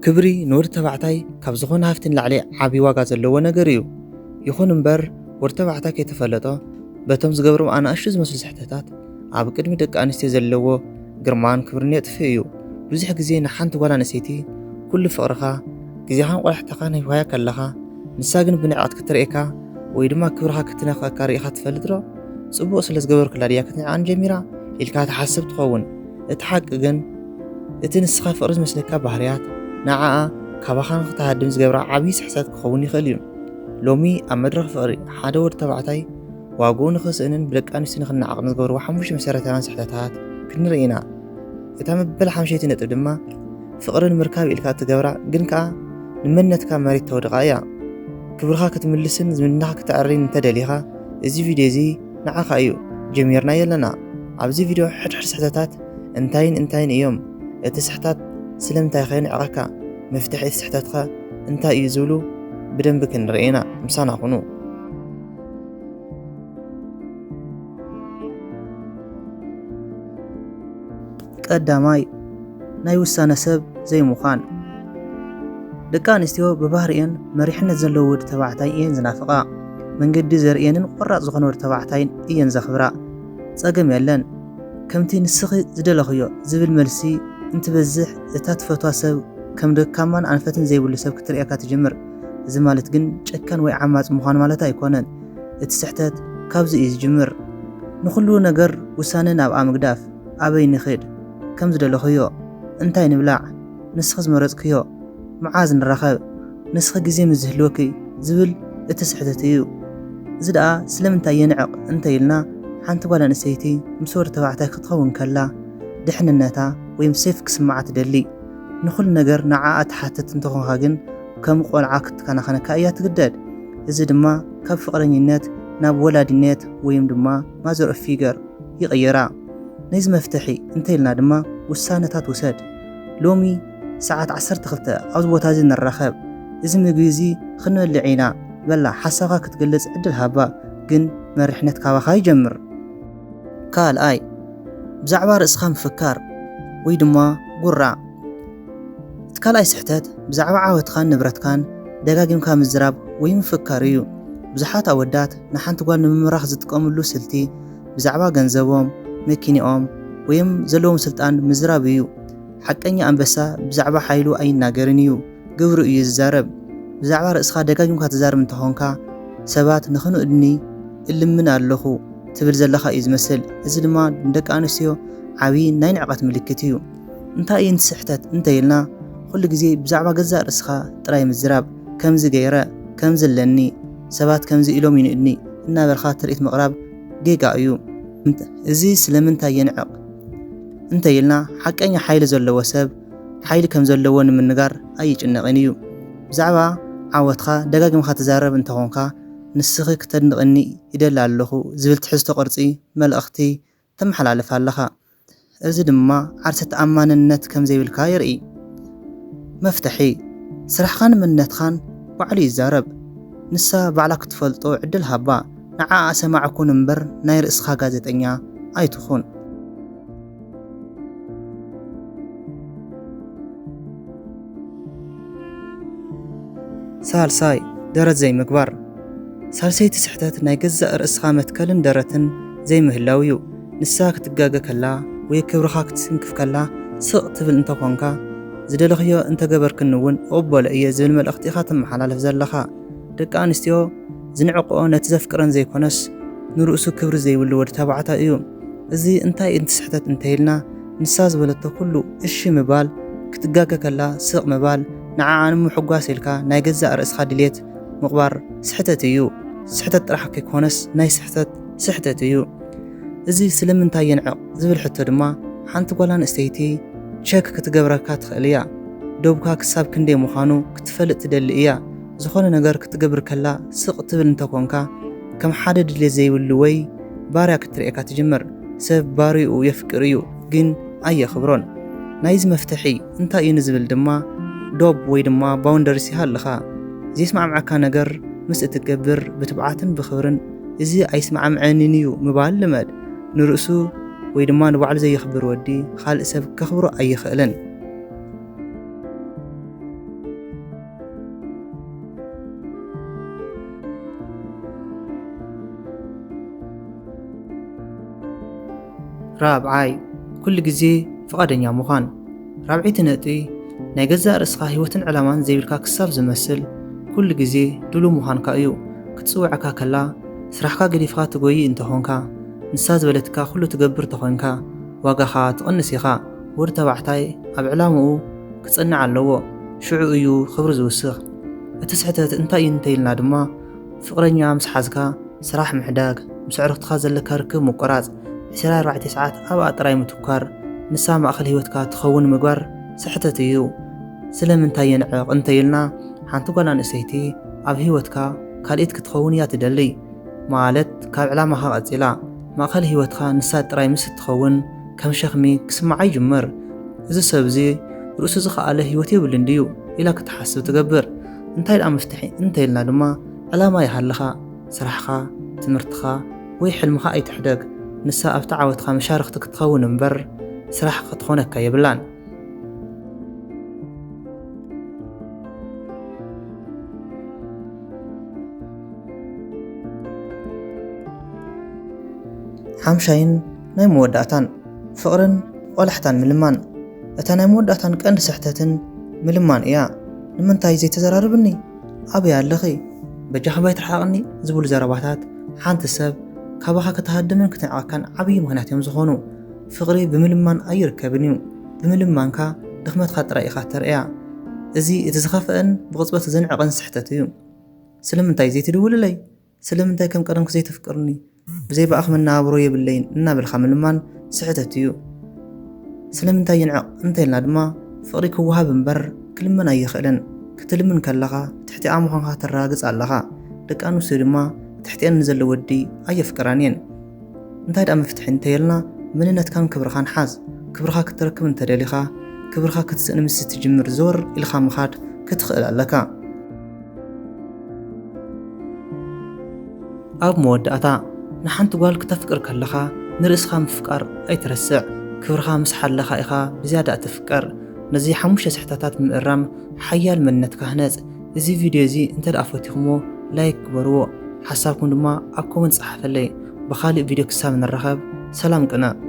ክብሪ ንወዲ ተባዕታይ ካብ ዝኾነ ሃፍትን ላዕሊ ዓብዪ ዋጋ ዘለዎ ነገር እዩ። ይኹን እምበር ወዲ ተባዕታይ ከይተፈለጦ በቶም ዝገብሮም ኣናእሽቱ ዝመስሉ ስሕተታት ኣብ ቅድሚ ደቂ ኣንስትዮ ዘለዎ ግርማን ክብርን የጥፍእ እዩ። ብዙሕ ግዜ ንሓንቲ ጓል ኣንስተይቲ ኩሉ ፍቕርኻ ግዜኻን ቆላሕትኻን ሂብካያ ከለኻ ንሳ ግን ብንዕቐት ክትርእየካ ወይ ድማ ክብርኻ ክትነኽአካ ርኢኻ ትፈልጥ ዶ? ጽቡቕ ስለ ዝገበርክላ ድያ ክትንዕቐን ጀሚራ ኢልካ ትሓስብ ትኸውን። እቲ ሓቂ ግን እቲ ንስኻ ፍቕሪ ዝመስለካ ባህርያት ንዓኣ ካባኻን ክትሃድም ዝገብራ ዓብዪ ስሕተት ክኸውን ይኽእል እዩ። ሎሚ ኣብ መድረኽ ፍቕሪ ሓደ ወዲ ተባዕታይ ዋግኡ ንኽስእንን ብደቂ ኣንስትዮ ንኽነዓቕን ዝገብርዎ 5 መሰረታውያን ስሕተታት ክንርኢ ኢና። እታ መበል 5ይቲ ነጥብ ድማ ፍቕሪ ንምርካብ ኢልካ እትገብራ ግን ከዓ ንመነትካ መሬት ተወድቓ እያ። ክብርኻ ክትምልስን ዝምድናኻ ክትዕርይን እንተደሊኻ እዚ ቪድዮ እዚ ንዓኻ እዩ። ጀሚርና የለና። ኣብዚ ቪድዮ ሕድሕድ ስሕተታት እንታይን እዮም? እቲ ስሕተት ስለምንታይ ኸየንዕቐካ? መፍትሒ እቲ ስሕተትካ እንታይ እዩ ዝብሉ ብደንቢ ክንርኢ ኢና። ምሳና ኩኑ። ቀዳማይ ናይ ውሳነ ሰብ ዘይምዃን። ደቂ ኣንስትዮ ብባህሪአን መሪሕነት ዘለዎ ወዲ ተባዕታይ እየን ዝናፍቓ። መንገዲ ዘርእየንን ቆራፅ ዝኾነ ወዲ ተባዕታይን እየን ዘኽብራ። ፀገም የለን ከምቲ ንስኺ ዝደለኽዮ ዝብል መልሲ እንትበዝሕ እታ ትፈትዋ ሰብ ከም ደካማን ኣንፈትን ዘይብሉ ሰብ ክትርእየካ ትጅምር። እዚ ማለት ግን ጨካን ወይ ዓማፅ ምዃን ማለት ኣይኮነን። እቲ ስሕተት ካብዚ እዩ ዝጅምር። ንኹሉ ነገር ውሳነ ናብኣ ምግዳፍ። ኣበይ ንኽድ? ከም ዝደለኽዮ? እንታይ ንብላዕ? ንስኺ ዝመረፅክዮ? መዓዝ ንራኸብ? ንስኺ ግዜ ምዝህልወኪ ዝብል እቲ ስሕተት እዩ። እዚ ደኣ ስለምንታይ የንዕቕ እንተይልና ሓንቲ ጓል ኣንስተይቲ ምስ ወዲ ተባዕታይ ክትኸውን ከላ ድሕንነታ ወይም ሴፍ ክስማዓ ትደሊ። ንኹሉ ነገር ንዓኣ ትሓትት እንተኾንካ ግን ከም ቆልዓ ክትከናኸነካ እያ ትግደድ። እዚ ድማ ካብ ፍቕረኝነት ናብ ወላዲነት ወይም ድማ ማዘር ኦፍ ፊገር ይቕይራ። ነዚ መፍትሒ እንተይልና ድማ ውሳነታት ውሰድ። ሎሚ ሰዓት 12 ኣብዚ ቦታ እዚ ንራኸብ። እዚ ምግቢ እዚ ክንበልዕ ኢና በላ ሓሳብካ ክትገልጽ ዕድል ሃባ፣ ግን መሪሕነት ካባኻ ይጀምር። ካልኣይ ብዛዕባ ርእስኻ ምፍካር ወይ ድማ ጉራ። እቲ ካልኣይ ስሕተት ብዛዕባ ዓወትካን ንብረትካን ደጋጊምካ ምዝራብ ወይ ምፍካር እዩ። ብዙሓት ኣወዳት ንሓንቲ ጓል ንምምራኽ ዝጥቀምሉ ስልቲ ብዛዕባ ገንዘቦም፣ መኪንኦም ወይም ዘለዎም ስልጣን ምዝራብ እዩ። ሓቀኛ ኣንበሳ ብዛዕባ ሓይሉ ኣይናገርን እዩ፣ ግብሩ እዩ ዝዛረብ። ብዛዕባ ርእስኻ ደጋጊምካ ትዛርብ እንተኾንካ ሰባት ንኽንእድኒ እልምን ኣለኹ ትብል ዘለኻ እዩ ዝመስል። እዚ ድማ ንደቂ ኣንስትዮ ዓብዪ ናይ ንዕቐት ምልክት እዩ። እንታይ እዩ ስሕተት እንተይልና ኩሉ ግዜ ብዛዕባ ገዛእ ርእስኻ ጥራይ ምዝራብ፣ ከምዚ ገይረ ከምዚ ኣለኒ ሰባት ከምዚ ኢሎም ይንእድኒ እናበልኻ ትርኢት ምቕራብ ጌጋ እዩ። እዚ ስለምንታይ የንዕቕ እንተይልና ሓቀኛ ሓይሊ ዘለዎ ሰብ ሓይሊ ከም ዘለዎ ንምንጋር ኣይጭነቕን እዩ። ብዛዕባ ዓወትካ ደጋጊምካ ትዛረብ እንተኾንካ ንስኺ ክተድንቕኒ ይደሊ ኣለኹ ዝብል ትሕዝቶ ቅርፂ መልእኽቲ ተመሓላልፍ ኣለኻ። እዚ ድማ ዓርሰ ተኣማንነት ከም ዘይብልካ የርኢ። መፍትሒ ስራሕኻን መንነትኻን ባዕሉ ይዛረብ። ንሳ ባዕላ ክትፈልጦ ዕድል ሃባ። ንዓኣ ሰማዕኩን እምበር ናይ ርእስኻ ጋዜጠኛ ኣይትኹን። ሳልሳይ ደረት ዘይምግባር። ሳልሰይቲ ስሕተት ናይ ገዛእ ርእስኻ መትከልን ደረትን ዘይምህላው እዩ። ንሳ ክትጋገ ከላ ወይ ክብርኻ ክትስንክፍ ከላ ስቕ ትብል እንተኾንካ ዝደለኽዮ እንተገበርክን እውን እቕበሎ እየ ዝብል መልእኽቲ ኢኻ ተመሓላልፍ ዘለኻ። ደቂ ኣንስትዮ ዝንዕቕኦ ነቲ ዘፍቅረን ዘይኮነስ ንርእሱ ክብሪ ዘይብሉ ወዲ ተባዕታይ እዩ። እዚ እንታይ እንቲ ስሕተት እንተይልና ንሳ ዝበለቶ ኩሉ እሺ ምባል፣ ክትጋገ ከላ ስቕ ምባል፣ ንዓኣ ንምሕጓስ ኢልካ ናይ ገዛእ ርእስኻ ድሌት ምቕባር ስሕተት እዩ። ስሕተት ጥራሕ ከይኮነስ ናይ ስሕተት እዩ። እዚ ስለምንታይ የንዕቕ ዝብል ሕቶ ድማ ሓንቲ ጓል ኣንስተይቲ ቸክ ክትገብረካ ትኽእል እያ። ዶብካ ክሳብ ክንደይ ምዃኑ ክትፈልጥ ትደሊ እያ። ዝኾነ ነገር ክትገብር ከላ ስቕ ትብል እንተኮንካ ከም ሓደ ድሌት ዘይብሉ ወይ ባርያ ክትርእየካ ትጅምር። ሰብ ባርኡ የፍቅር እዩ ግን ኣየኽብሮን። ናይዚ መፍትሒ እንታይ እዩ ንዝብል ድማ ዶብ ወይ ድማ ባውንደሪስ ይሃልኻ። ዘይስማዕምዓካ ነገር ምስ እትገብር ብትብዓትን ብኽብርን እዚ ኣይስማዕምዐንን እዩ ምባል ልመድ። ንርእሱ ወይ ድማ ንባዕሉ ዘይኽብር ወዲ ካልእ ሰብ ከኽብሮ ኣይኽእልን። رابعاي كل جزي فقدن يا مخان رابعيت نقطي نجزء رزقا هيوتن علمان زي بالكا كساب زمسل كل جزي دلو مخان كايو كتسوعكا كلا سرحكا قليفكا تقوي انتهونكا نساز بلتكا خلو تقبر تخونكا واقاخا تقنسيخا ورتبعتاي أبعلامو كتصنع اللو شعو ايو خبر زوسخ اتسحتت انتيلنا دما فقرنيا مسحازكا سراح محداق مسعرك تخازل لك ركب مقراز 24 ساعات أبا طراي متكار نسا مأخل هيوتكا تخون مقار سحتت ايو سلمنتاي ينعق انتيلنا حانتو قالا نسيتي أب هيوتكا كاليت كتخون يا تدلي مالت كاب علامها قتلا مأخل هيوتكا نسا طراي مس تخون كم شخمي كسمعي جمر إذا سبزي رؤسو زخاله هيوتي بلنديو إلا كتحسب تقبر انتي الأمفتحي انتيلنا دما علامة يحلخا سرحخا تمرتخا ويحلمخا أي تحدق نسا أبتعوتخا مشارختك تخون مبر سرحخا تخونك يبلان حامشاين ناي مودعتان فقرن ولحتان ملمان اتا ناي مودعتان كأن سحتتن ملمان إيا نمنتاي زي تزراربني أبي اللخي بجاح بايت رحاقني زبول زرباتات حانت السب كاباخا كتهدمن كتنعاكان عبي مهنات يمزخونو فقري بملمان أيركبنيو بملمانكا دخمت خاطر إيخا ترئيا ازي اتزخافئن بغصبة زنعقن سحتتيو سلمنتاي زي تدول لي سلمنتاي كم قرنك زي تفكرني بزي بأخ من نابرو يبلين إنا بالخاملمان سحتتيو سلمنتاي ينعق انتيلنا دما فقري كوها بمبر كل من أي خلن كتلمن كلغا تحتي عاموخان خاطر راقص علىها دكانو سيرما تحتي أنزل ودي أي فكرانين انتاي دا مفتحين تيلنا مننت كان كبرخان حاز كبرخا كتركب انت داليخا كبرخا كتسأل مسي تجمر زور إلخا مخات كتخيل علىكا أب مودعتا نحن تقول كتفكر كلخا نرسخا مفكر أي ترسع كبرخا مسحل لخا إخا بزيادة تفكر نزي حموشة سحتاتات من الرام حيال منت كهنز زي فيديو زي انت دافوتيخمو لايك برو حسابكم دما أب كومنت صحف لي بخالي فيديو كسام من الرخب سلام قنا